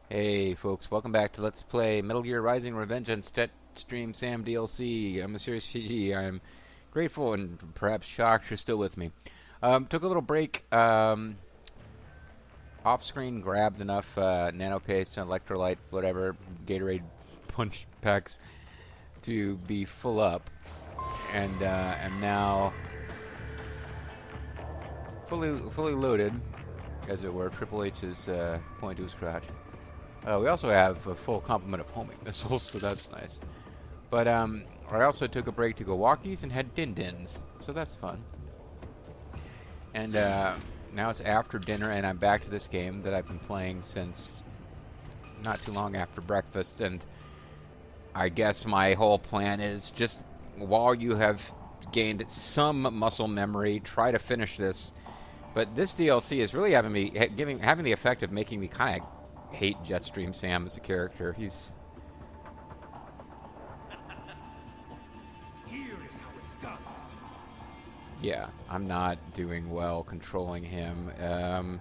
Hey folks, welcome back to Let's Play Metal Gear Rising Revengeance Jetstream Sam DLC. I'm a serious GG. I'm grateful and perhaps shocked you're still with me. Took a little break. Off screen, grabbed enough nano paste and electrolyte, whatever, Gatorade punch packs to be full up. And am now fully loaded, as it were. Triple H is pointing to his crotch. We also have a full complement of homing missiles, so that's nice. But I also took a break to go walkies and had din-dins, so that's fun. And now it's after dinner, and I'm back to this game that I've been playing since not too long after breakfast. And I guess my whole plan is just while you have gained some muscle memory, try to finish this. But this DLC is really having the effect of making me kind of hate Jetstream Sam as a character. He's Here is how it's done. yeah, I'm not doing well controlling him.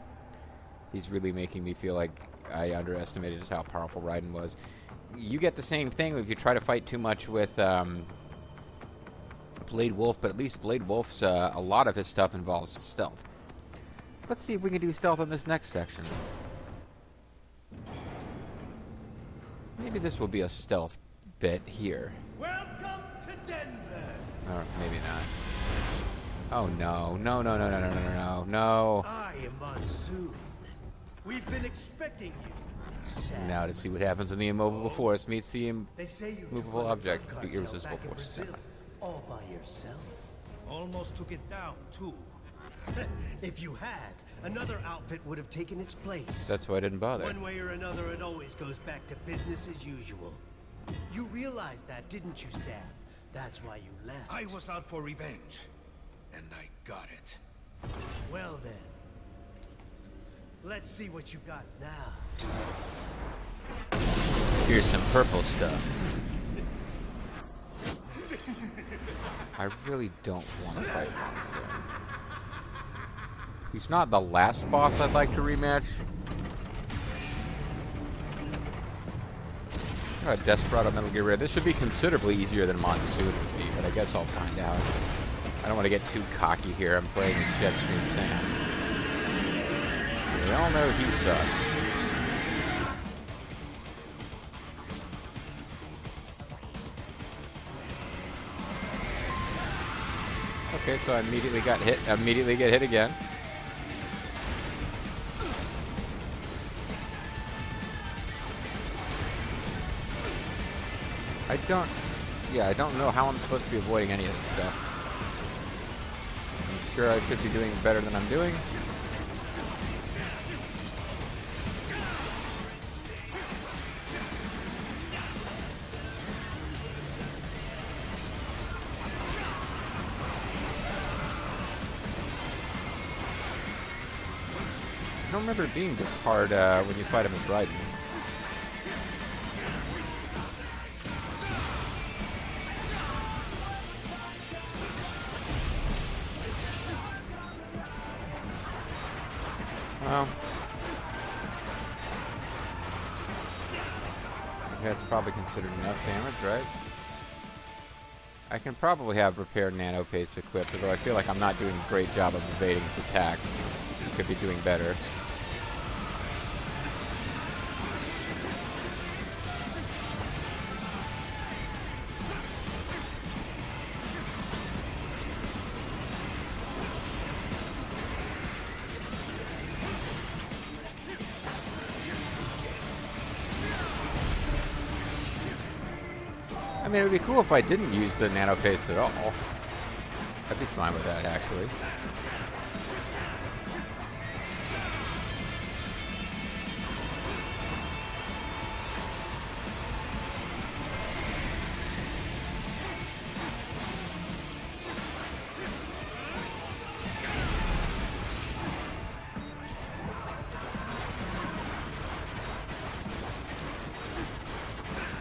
He's really making me feel like I underestimated just how powerful Raiden was. You get the same thing if you try to fight too much with Blade Wolf, but at least Blade Wolf's a lot of his stuff involves stealth. Let's see if we can do stealth in this next section. Maybe this will be a stealth bit here. Welcome to Denver. Or maybe not. Oh no. No. I am Monsoon. We've been expecting you. Sam. Now to see what happens when the immovable force meets the They say you immovable took on a object. drug The cartel irresistible back in force. Brazil, all by yourself. Almost took it down too. If you had, another outfit would have taken its place. That's why I didn't bother. One way or another, it always goes back to business as usual. You realized that, didn't you, Sam? That's why you left. I was out for revenge, and I got it. Well then, let's see what you got now. Here's some purple stuff. I really don't want to fight Monsoon. He's not the last boss I'd like to rematch. Desperado Metal Gear Red. This should be considerably easier than Monsoon would be, but I guess I'll find out. I don't want to get too cocky here. I'm playing as Jetstream Sam. We all know he sucks. Okay, so I immediately got hit. Immediately get hit again. I don't know how I'm supposed to be avoiding any of this stuff. I'm sure I should be doing better than I'm doing. I don't remember it being this hard when you fight him as Raiden. Well, I think that's probably considered enough damage, right? I can probably have repaired nano paste equipped, although I feel like I'm not doing a great job of evading its attacks. I could be doing better. I mean, it would be cool if I didn't use the nano paste at all. I'd be fine with that, actually.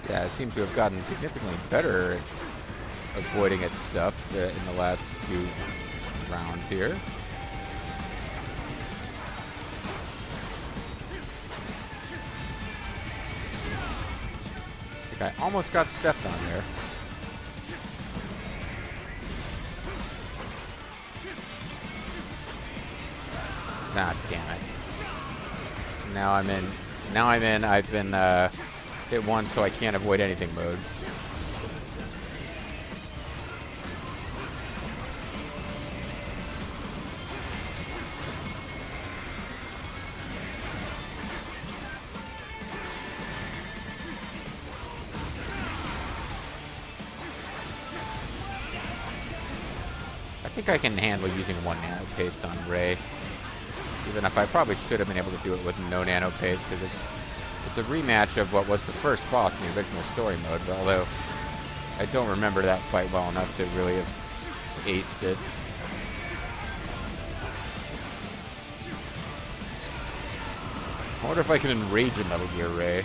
Yeah, I seem to have gotten significantly better at avoiding its stuff in the last few rounds here. I almost got stepped on there. Ah, damn it. Now I'm in. Now I'm in. I've been hit once, so I can't avoid anything mode. I think I can handle using 1 nano paste on Ray. Even if I probably should have been able to do it with no nano paste, because it's a rematch of what was the first boss in the original story mode, but although I don't remember that fight well enough to really have aced it. I wonder if I can enrage a Metal Gear Ray.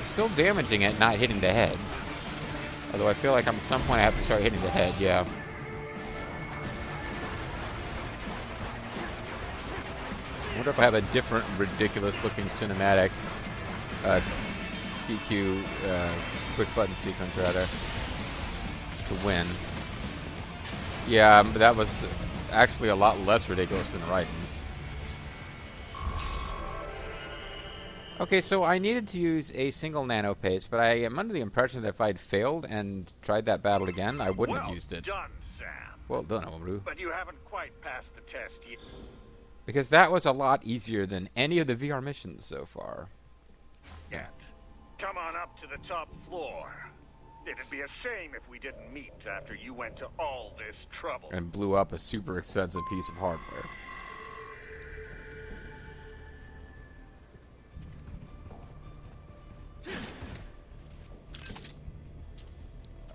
Still damaging it, not hitting the head. Although I feel like at some point I have to start hitting the head, yeah. I wonder if I have a different ridiculous looking cinematic CQ quick button sequence rather to win. Yeah, but that was actually a lot less ridiculous than Raiden's. Okay, so I needed to use a single nano paste, but I am under the impression that if I'd failed and tried that battle again, I wouldn't have used it. Well done, Sam. Well done, Omru. But you haven't quite passed the test yet. Because that was a lot easier than any of the VR missions so far. Come on up to the top floor. It'd be a shame if we didn't meet after you went to all this trouble. And blew up a super expensive piece of hardware.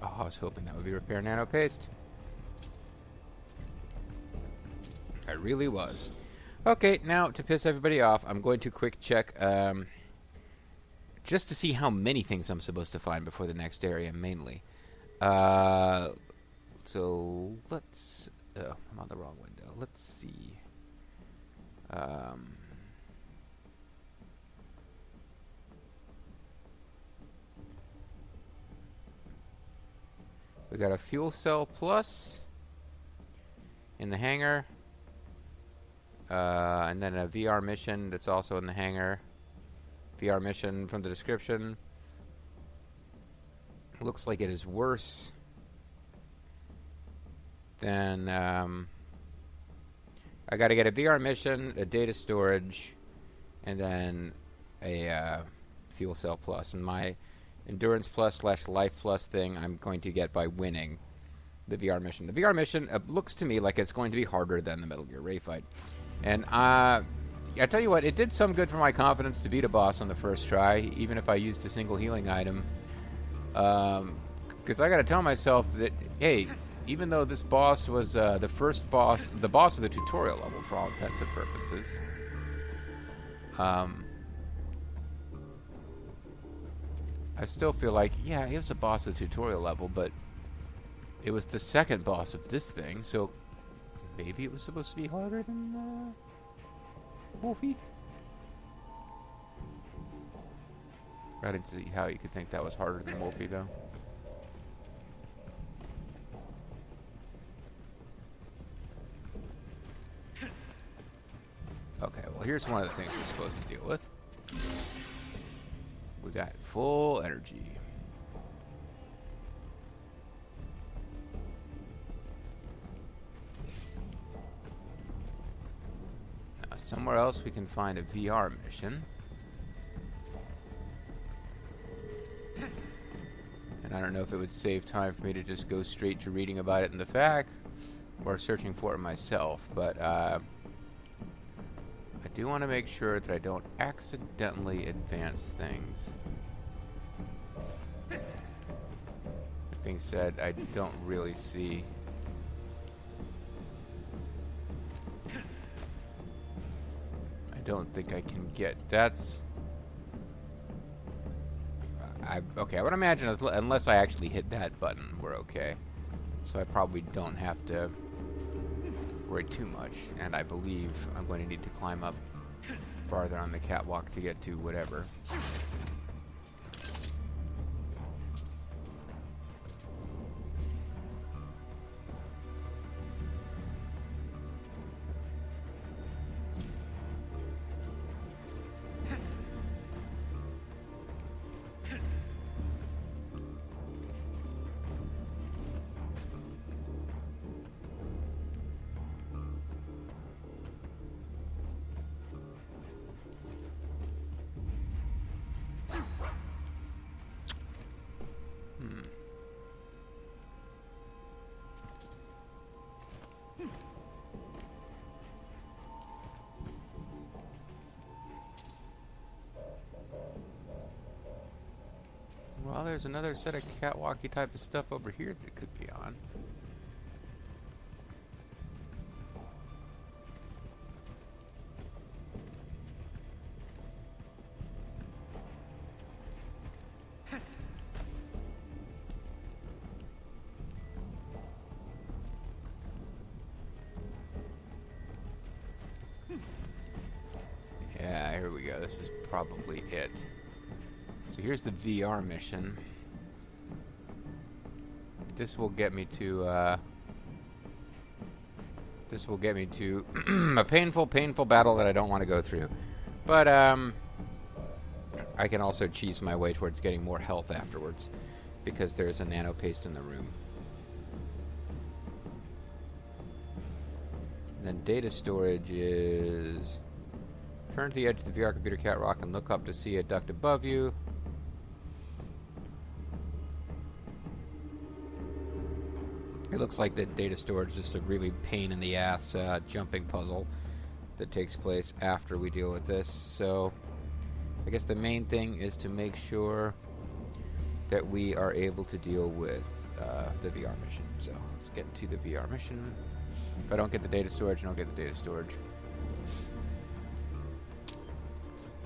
Oh, I was hoping that would be repair nano paste. I really was. Okay, now to piss everybody off, I'm going to quick check just to see how many things I'm supposed to find before the next area, mainly. So let's... Oh, I'm on the wrong window. Let's see. We got a fuel cell plus in the hangar, and then a VR mission that's also in the hangar. VR mission from the description looks like it is worse than. I got to get a VR mission, a data storage, and then a fuel cell plus. And my endurance plus / life plus thing I'm going to get by winning the VR mission. The VR mission looks to me like it's going to be harder than the Metal Gear Ray fight. And I tell you what, it did some good for my confidence to beat a boss on the first try, even if I used a single healing item. Because I got to tell myself that, hey, even though this boss was the first boss, the boss of the tutorial level for all intents and purposes, I still feel like, yeah, it was a boss of the tutorial level, but it was the second boss of this thing, so maybe it was supposed to be harder than Wolfie? I didn't see how you could think that was harder than Wolfie, though. Okay, well, here's one of the things we're supposed to deal with. We got full energy. Now, somewhere else we can find a VR mission. And I don't know if it would save time for me to just go straight to reading about it in the FAQ or searching for it myself, but I do want to make sure that I don't accidentally advance things. That being said, I don't really see... I don't think I can get... That's... Okay, I would imagine unless I actually hit that button, we're okay. So I probably don't have to worry too much. And I believe I'm going to need to climb up farther on the catwalk to get to whatever. Well, there's another set of catwalky type of stuff over here that could be on. Yeah, here we go. This is probably it. So here's the VR mission. This will get me to a painful battle that I don't want to go through. But I can also cheese my way towards getting more health afterwards because there's a nano paste in the room. And then data storage is turn to the edge of the VR computer catwalk and look up to see a duct above you. It looks like the data storage is just a really pain in the ass jumping puzzle that takes place after we deal with this. So I guess the main thing is to make sure that we are able to deal with the VR mission. So let's get to the VR mission. If I don't get the data storage, I don't get the data storage.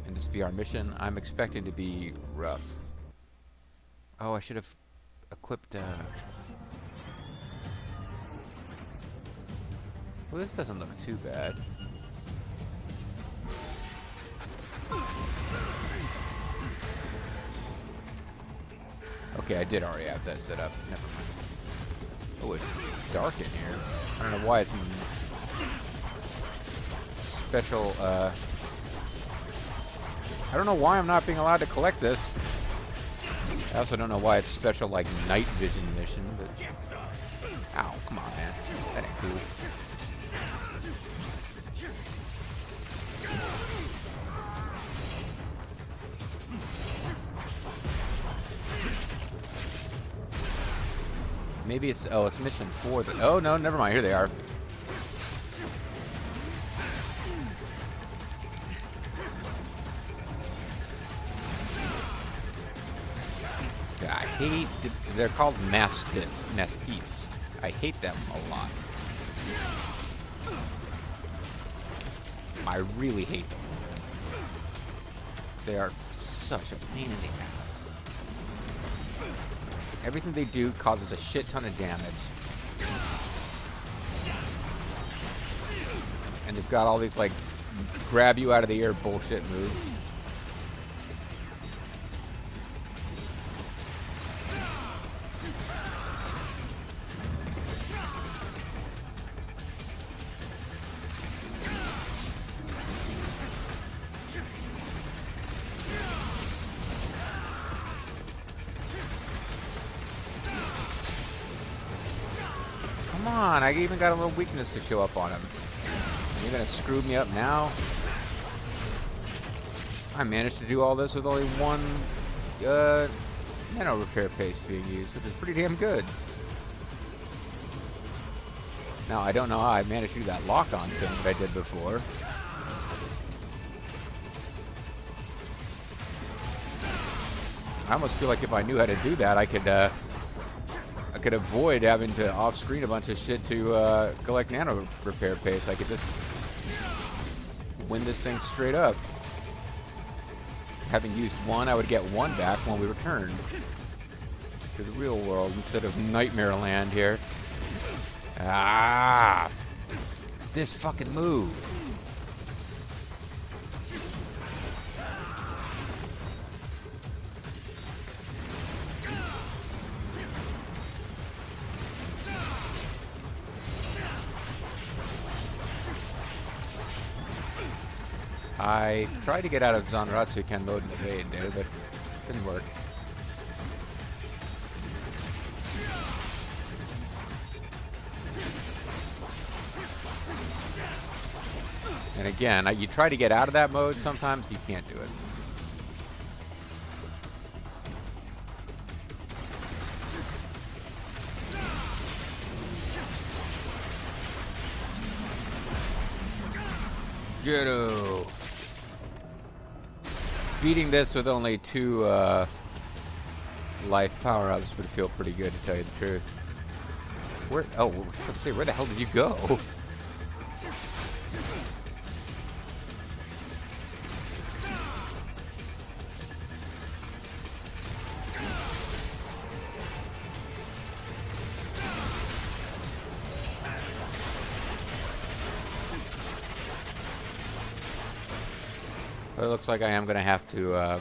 And this VR mission, I'm expecting to be rough. Oh, I should have equipped... Well, this doesn't look too bad. Okay, I did already have that set up. Never mind. Oh, it's dark in here. I don't know why it's special, I don't know why I'm not being allowed to collect this. I also don't know why it's special, like, night vision mission, but... Ow, come on, man. That ain't cool. Maybe it's... Oh, it's mission 4. Oh, no, never mind. Here they are. Yeah, I hate... They're called mastiffs. I hate them a lot. I really hate them. They are such a pain in the ass. Everything they do causes a shit ton of damage. And they've got all these, like, grab you out of the air bullshit moves. Come on, I even got a little weakness to show up on him. You're gonna screw me up now? I managed to do all this with only one nano repair paste being used, which is pretty damn good. Now, I don't know how I managed to do that lock-on thing that I did before. I almost feel like if I knew how to do that, I could avoid having to off-screen a bunch of shit to collect nano repair paste. I could just win this thing straight up. having used one, I would get one back when we returned to the real world instead of Nightmare Land here. Ah! This fucking move. I tried to get out of Zanratsu Ken mode and evade there, but didn't work. And again, you try to get out of that mode, sometimes you can't do it. Judo. Beating this with only 2 life power-ups would feel pretty good, to tell you the truth. Where? Oh, let's see. Where the hell did you go? But it looks like I am going to have to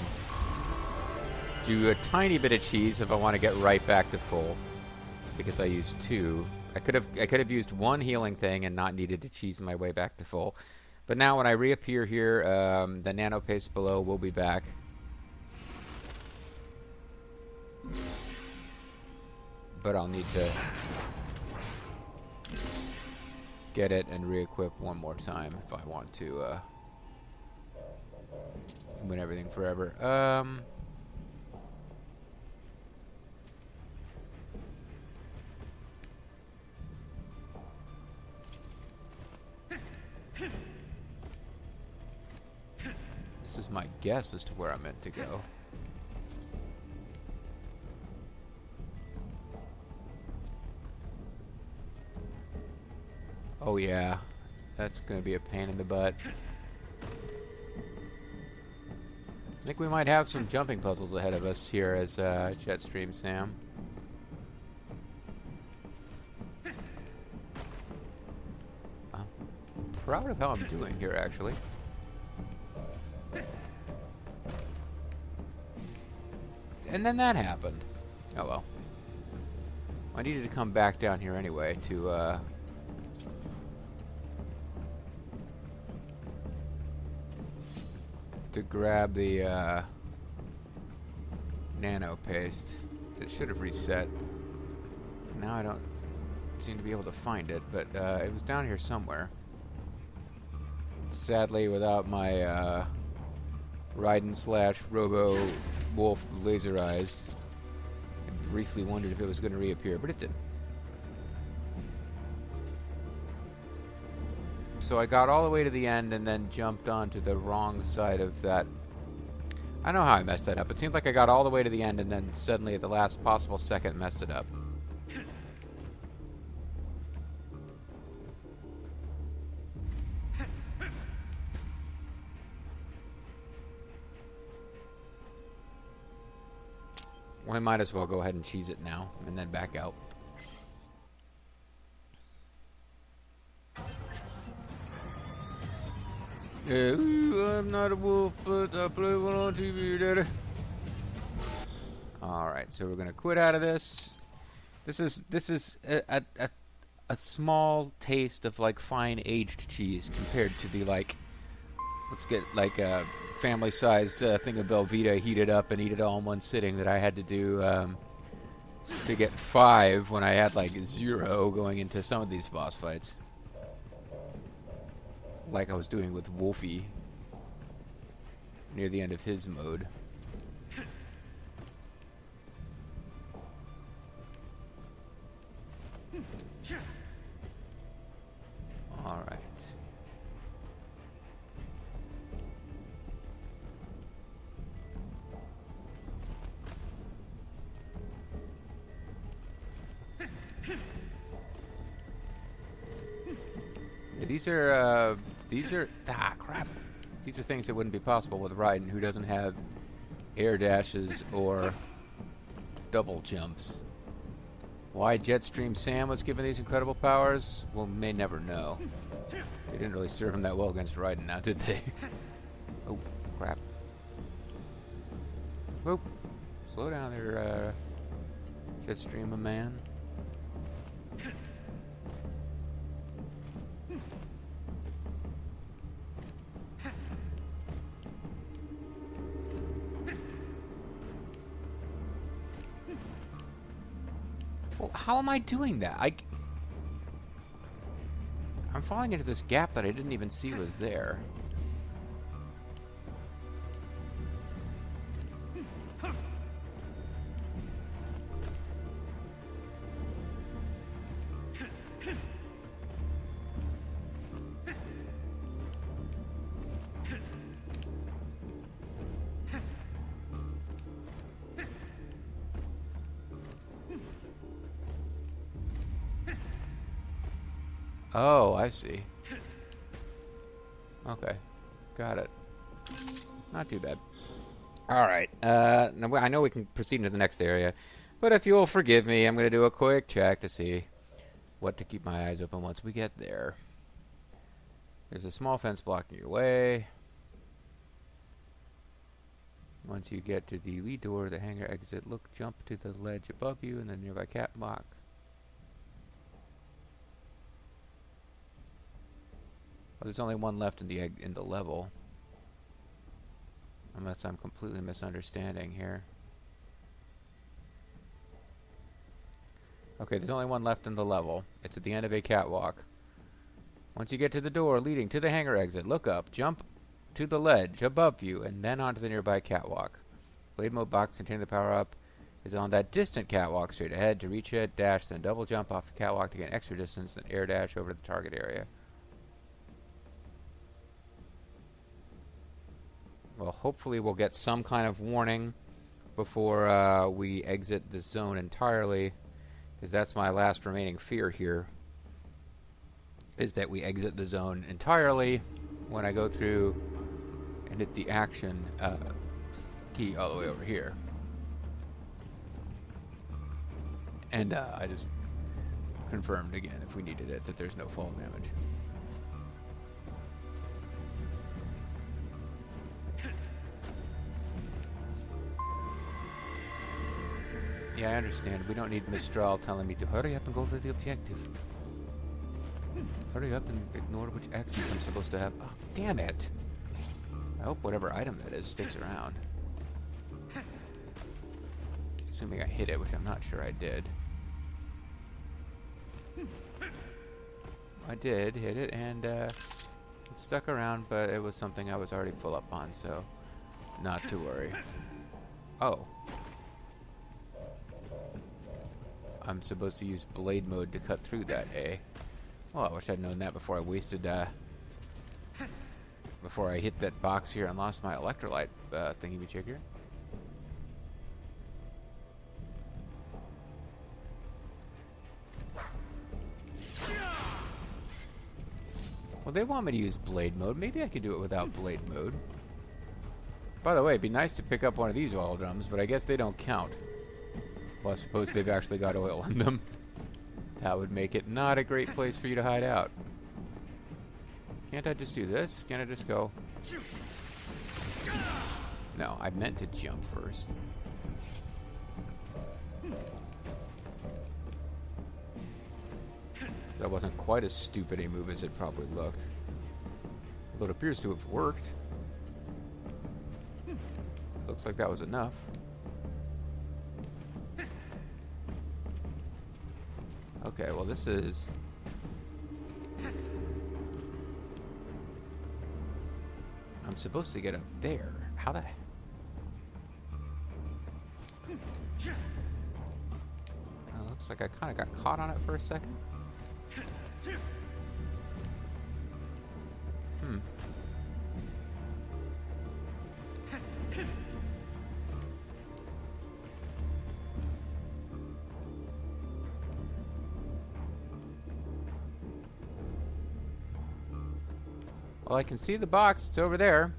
do a tiny bit of cheese if I want to get right back to full, because I used 2. I could have used 1 healing thing and not needed to cheese my way back to full. But now when I reappear here, the nano paste below will be back. But I'll need to get it and re-equip one more time if I want to win everything forever. This is my guess as to where I'm meant to go. Oh yeah, that's gonna be a pain in the butt. I think we might have some jumping puzzles ahead of us here as Jetstream Sam. I'm proud of how I'm doing here, actually. And then that happened. Oh well. I needed to come back down here anyway to grab the nano paste. It should have reset. Now I don't seem to be able to find it, but it was down here somewhere. Sadly, without my Raiden / Robo Wolf laser eyes, I briefly wondered if it was going to reappear, but it didn't. So I got all the way to the end and then jumped onto the wrong side of that. I don't know how I messed that up. It seemed like I got all the way to the end and then suddenly at the last possible second messed it up. Well, I might as well go ahead and cheese it now and then back out. I'm not a wolf, but I play one on TV, daddy. Alright, so we're gonna quit out of this. This is a small taste of like fine aged cheese compared to the like, let's get like a family size thing of Belvita, heat it up and eat it all in one sitting that I had to do to get 5 when I had like 0 going into some of these boss fights. Like I was doing with Wolfie near the end of his mode. All right. Yeah, these are crap. These are things that wouldn't be possible with Raiden, who doesn't have air dashes or double jumps. Why Jetstream Sam was given these incredible powers, well, may never know. They didn't really serve him that well against Raiden, now did they? Oh, crap. Whoop. Slow down there, Jetstream man. Well, how am I doing that? I'm falling into this gap that I didn't even see was there. Oh, I see. Okay. Got it. Not too bad. Alright. Now I know we can proceed into the next area, but if you'll forgive me, I'm going to do a quick check to see what to keep my eyes open once we get there. There's a small fence blocking your way. Once you get to the lead door, the hangar exit, jump to the ledge above you and the nearby catwalk. Well, there's only one left in the level. Unless I'm completely misunderstanding here. Okay, there's only one left in the level. It's at the end of a catwalk. Once you get to the door leading to the hangar exit, look up, jump to the ledge above you, and then onto the nearby catwalk. Blade mode box containing the power-up is on that distant catwalk straight ahead. To reach it, dash, then double jump off the catwalk to gain extra distance, then air dash over to the target area. Well, hopefully we'll get some kind of warning before we exit the zone entirely, because that's my last remaining fear here, is that we exit the zone entirely when I go through and hit the action key all the way over here. And I just confirmed again, if we needed it, that there's no fall damage. Yeah, I understand. We don't need Mistral telling me to hurry up and go to the objective. Hurry up and ignore which accent I'm supposed to have. Oh, damn it! I hope whatever item that is sticks around. Assuming I hit it, which I'm not sure I did. I did hit it, and it stuck around, but it was something I was already full up on, so not to worry. Oh. I'm supposed to use blade mode to cut through that, eh? Well, I wish I'd known that before I wasted, before I hit that box here and lost my electrolyte thingy-majigger. Well, they want me to use blade mode. Maybe I could do it without blade mode. By the way, it'd be nice to pick up one of these oil drums, but I guess they don't count. Well, I suppose they've actually got oil in them. That would make it not a great place for you to hide out. Can't I just do this? Can't I just go? No, I meant to jump first. So that wasn't quite as stupid a move as it probably looked. Although it appears to have worked. Looks like that was enough. Okay, well this is... I'm supposed to get up there. How the... Looks like I kind of got caught on it for a second. Well, I can see the box. It's over there.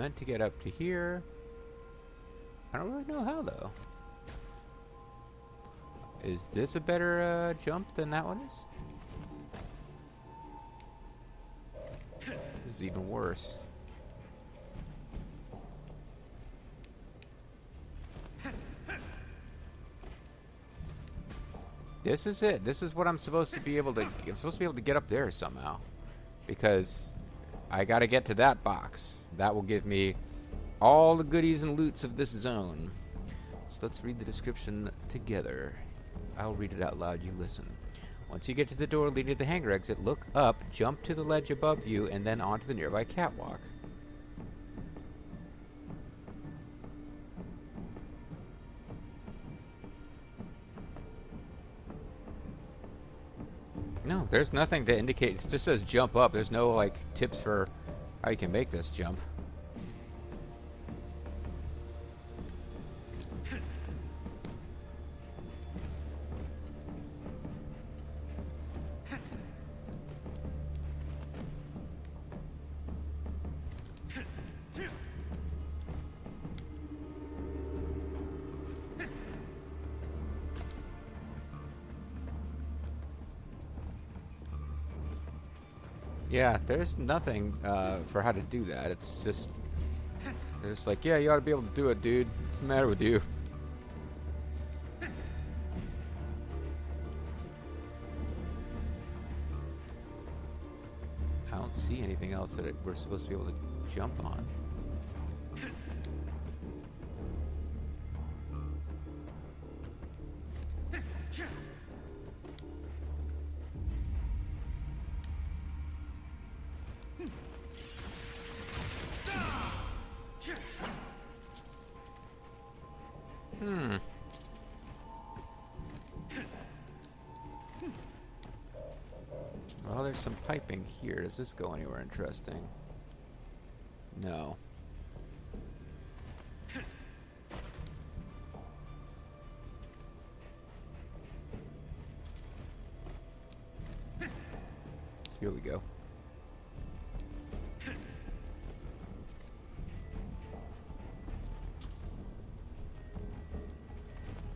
meant to get up to here. I don't really know how, though. Is this a better jump than that one is? This is even worse. This is it. This is what I'm supposed to be able to... I'm supposed to be able to get up there somehow. Because I gotta get to that box. That will give me all the goodies and loots of this zone. So let's read the description together. I'll read it out loud, you listen. Once you get to the door leading to the hangar exit, look up, jump to the ledge above you, and then onto the nearby catwalk. No, there's nothing to indicate. It just says jump up. There's no, like, tips for how you can make this jump. Yeah, there's nothing for how to do that. It's just like, yeah, you ought to be able to do it, dude. What's the matter with you? I don't see anything else that we're supposed to be able to jump on. Well, there's some piping here. Does this go anywhere interesting? No. Here we go.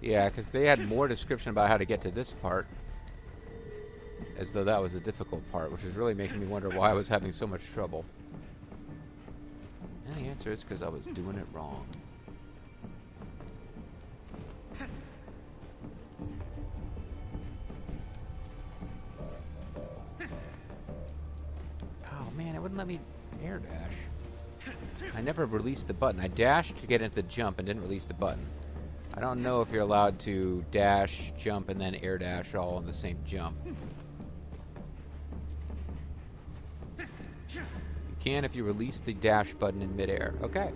Yeah, because they had more description about how to get to this part, as though that was the difficult part, which is really making me wonder why I was having so much trouble. And the answer is because I was doing it wrong. Oh man, it wouldn't let me air dash. I never released the button. I dashed to get into the jump and didn't release the button. I don't know if you're allowed to dash, jump, and then air dash all in the same jump. You can if you release the dash button in midair. Okay.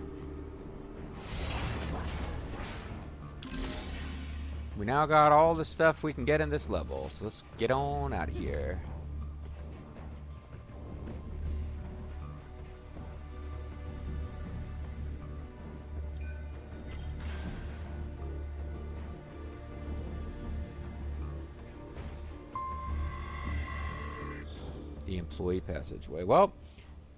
We now got all the stuff we can get in this level, so let's get on out of here. The employee passageway. Well,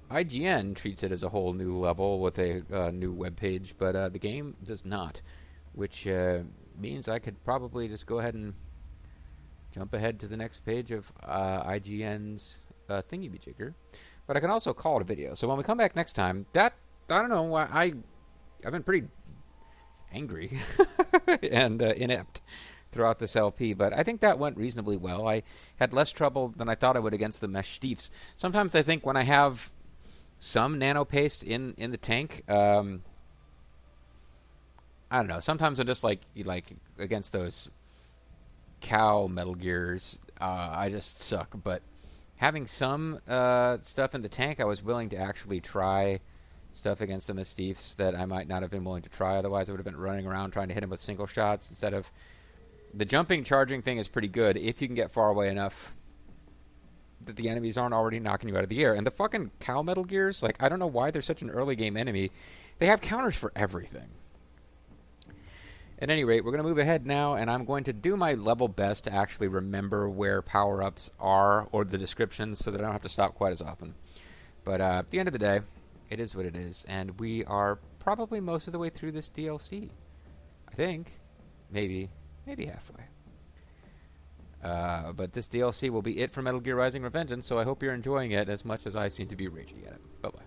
IGN treats it as a whole new level with a new webpage, but the game does not, which means I could probably just go ahead and jump ahead to the next page of IGN's thingy-majigger. But I can also call it a video. So when we come back next time, I don't know, I've been pretty angry and inept throughout this LP, but I think that went reasonably well. I had less trouble than I thought I would against the mesh thieves. Sometimes I think when I have some nano paste in the tank, I don't know. Sometimes I'm just like against those cow Metal Gears, I just suck. But having some stuff in the tank, I was willing to actually try stuff against the Mischiefs that I might not have been willing to try. Otherwise, I would have been running around trying to hit him with single shots instead of... The jumping, charging thing is pretty good if you can get far away enough that the enemies aren't already knocking you out of the air. And the fucking cow Metal Gears, like, I don't know why they're such an early game enemy. They have counters for everything. At any rate, we're going to move ahead now, and I'm going to do my level best to actually remember where power-ups are or the descriptions so that I don't have to stop quite as often. But at the end of the day, it is what it is. And we are probably most of the way through this DLC. I think. Maybe halfway. But this DLC will be it for Metal Gear Rising: Revengeance, so I hope you're enjoying it as much as I seem to be raging at it. Bye-bye.